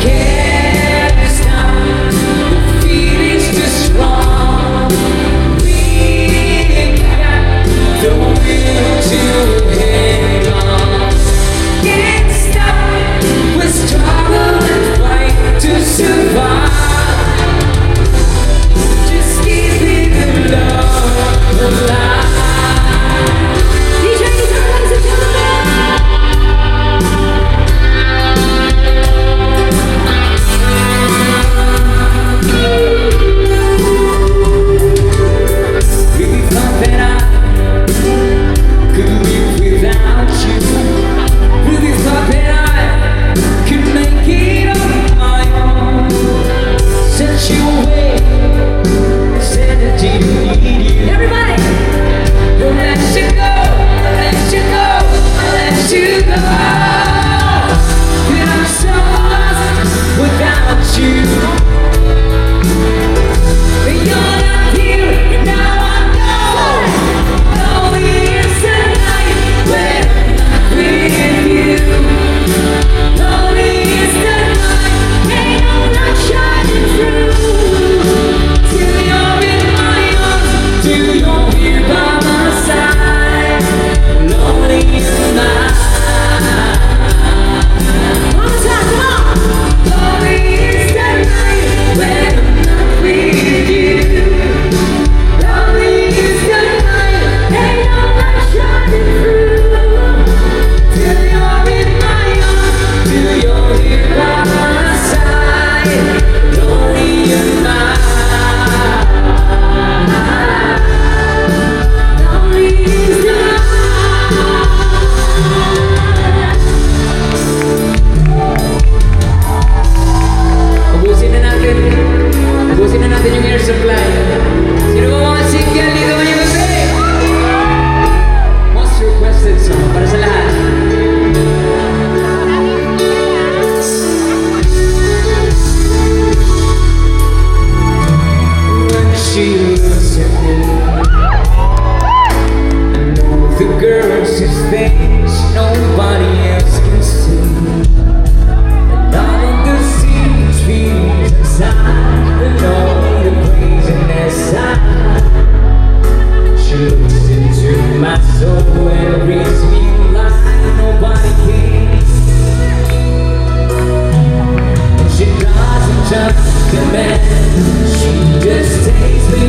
can't stop, the feeling's too strong. We got the will to hang on. Can't stop, we struggle and fight to survive. Just keeping the love alive. DJ Ethan, ladies and gentlemen! Really thought that I could live without you. Really thought that I could make it on my own. Sent you away, said I didn't need you. Everybody! Don't let you go, let you go, let you go. And I'm so lost without you. You're not here, and now I know. Lonely is the night when I'm with you. Lonely is the night, ain't no light shining through. Till you're in my arms, till you're here by my side. Lonely is the night. One more time, come on! Lonely is the night when I'm not with you. Lonely is the night, ain't no light shining through. Till you're in my arms, till you're here by my side. Lonely is the night. Lonely is the night. Ubusin na natin yung air supply. Sino ba mga single dito ngayong gabi? Most requested song para sa lahat. When she looks at me, I know the girl sees things nobody else can see. And all of the secret feelings inside, and all the craziness inside. She looks into my soul and reads me like nobody can. And she doesn't just command, she just takes me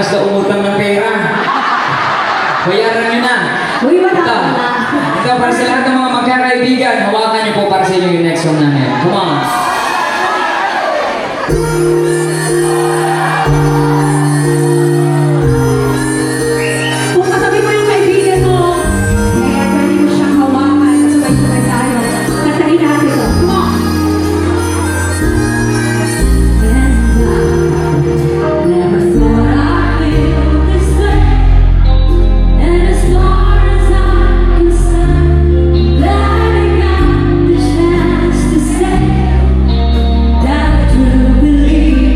madalas na umutang ng pera. Bayaran nyo na. Uy, wala Ito. na. Ito, para sa lahat ng mga magkakaibigan, hawakan niyo po para sa inyo yung next song namin. Come on. Kung katabi mo yung kaibigan mo, kaya pwede mo siyang hawakan. Sabay-sabay tayo. Kantahin natin ito. Come on! Never thought I'd feel this way. And as far as I'm concerned, glad I got the chance to say that I do believe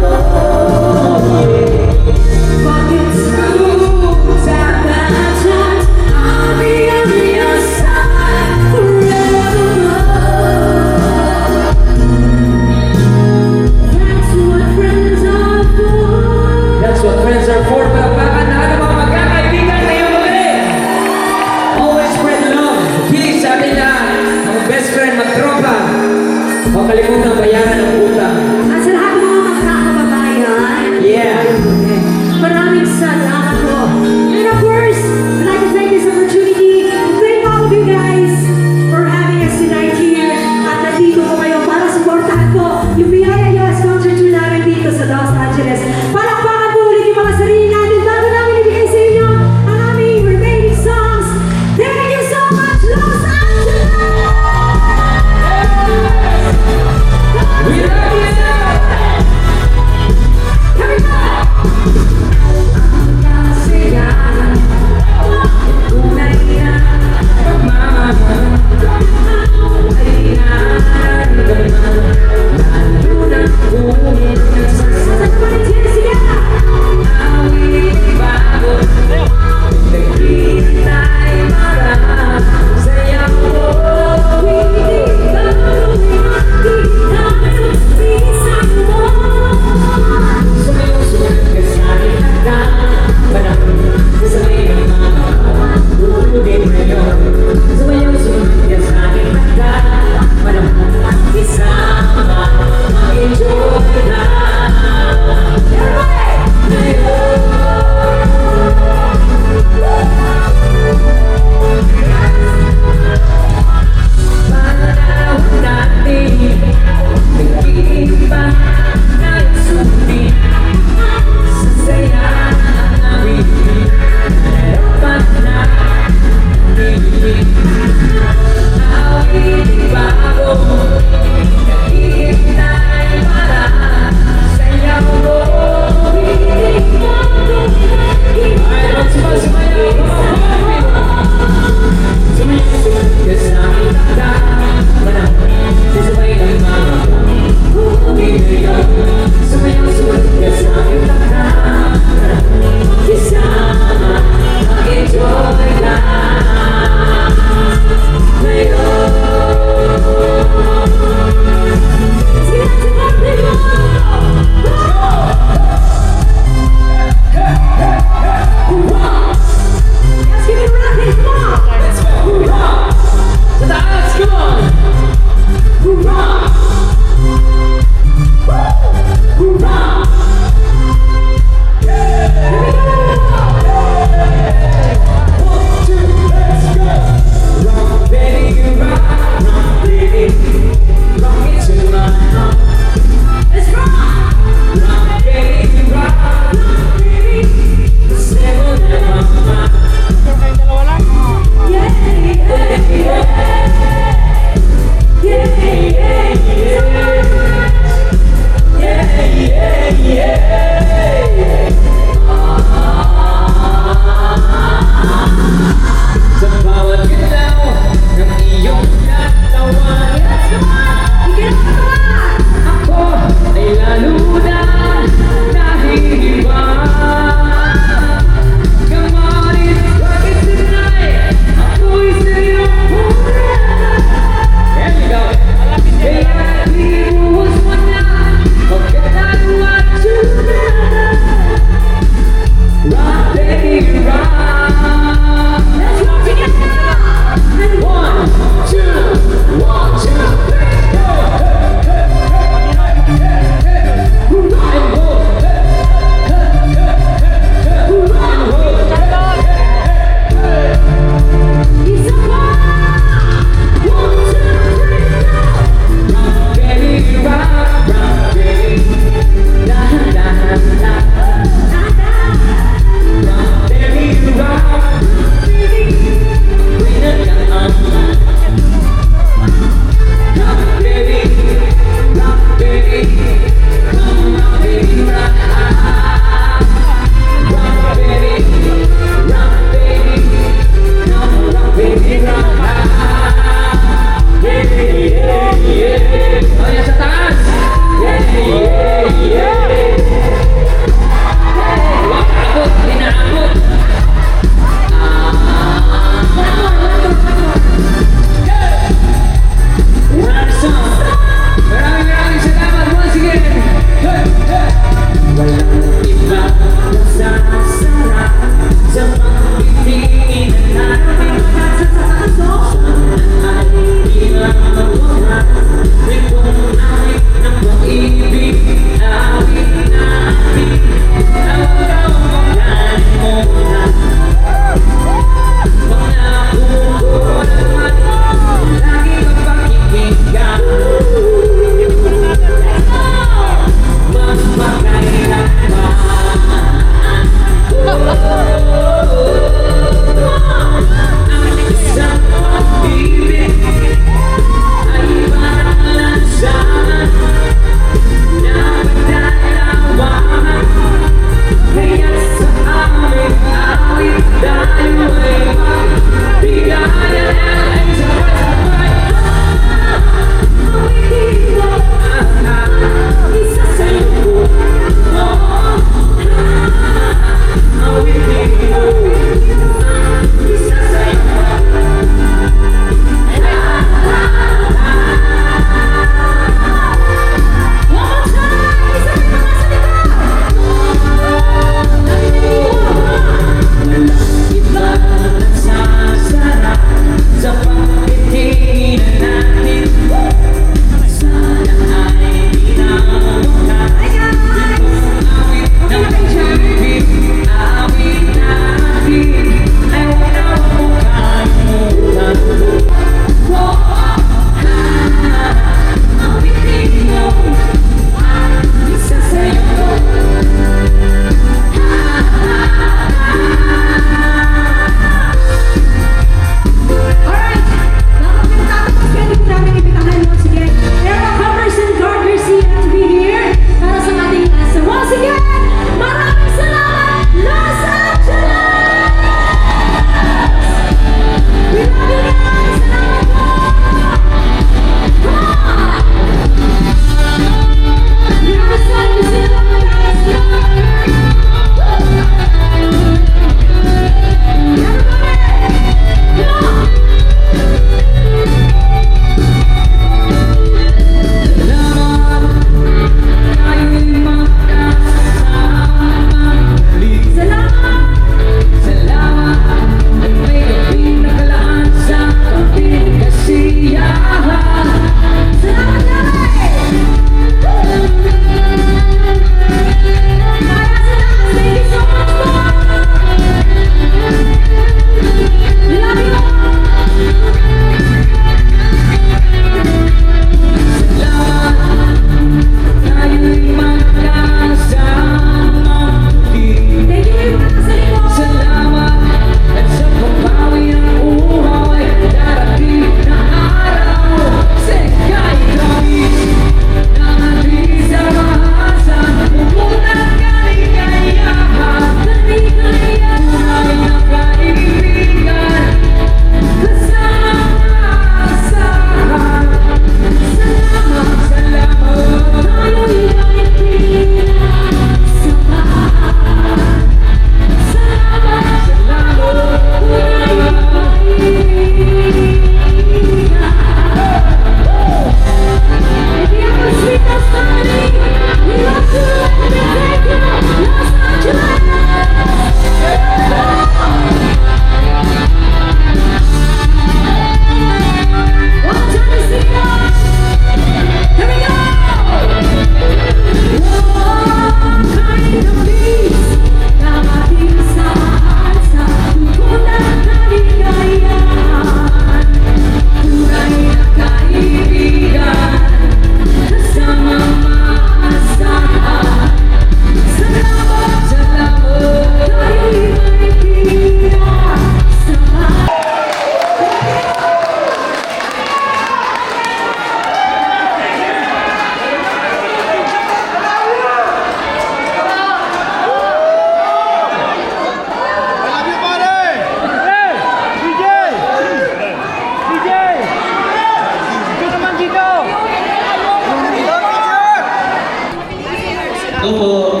Ito po.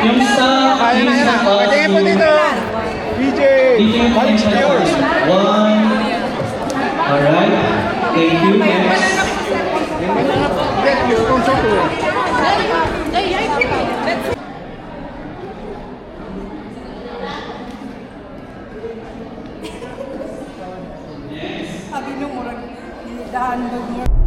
Yung sa Tingin po dito. DJ. One is yours. One. Alright. Thank you. Next. Get your control to it. Sabi nung murag, dahan mo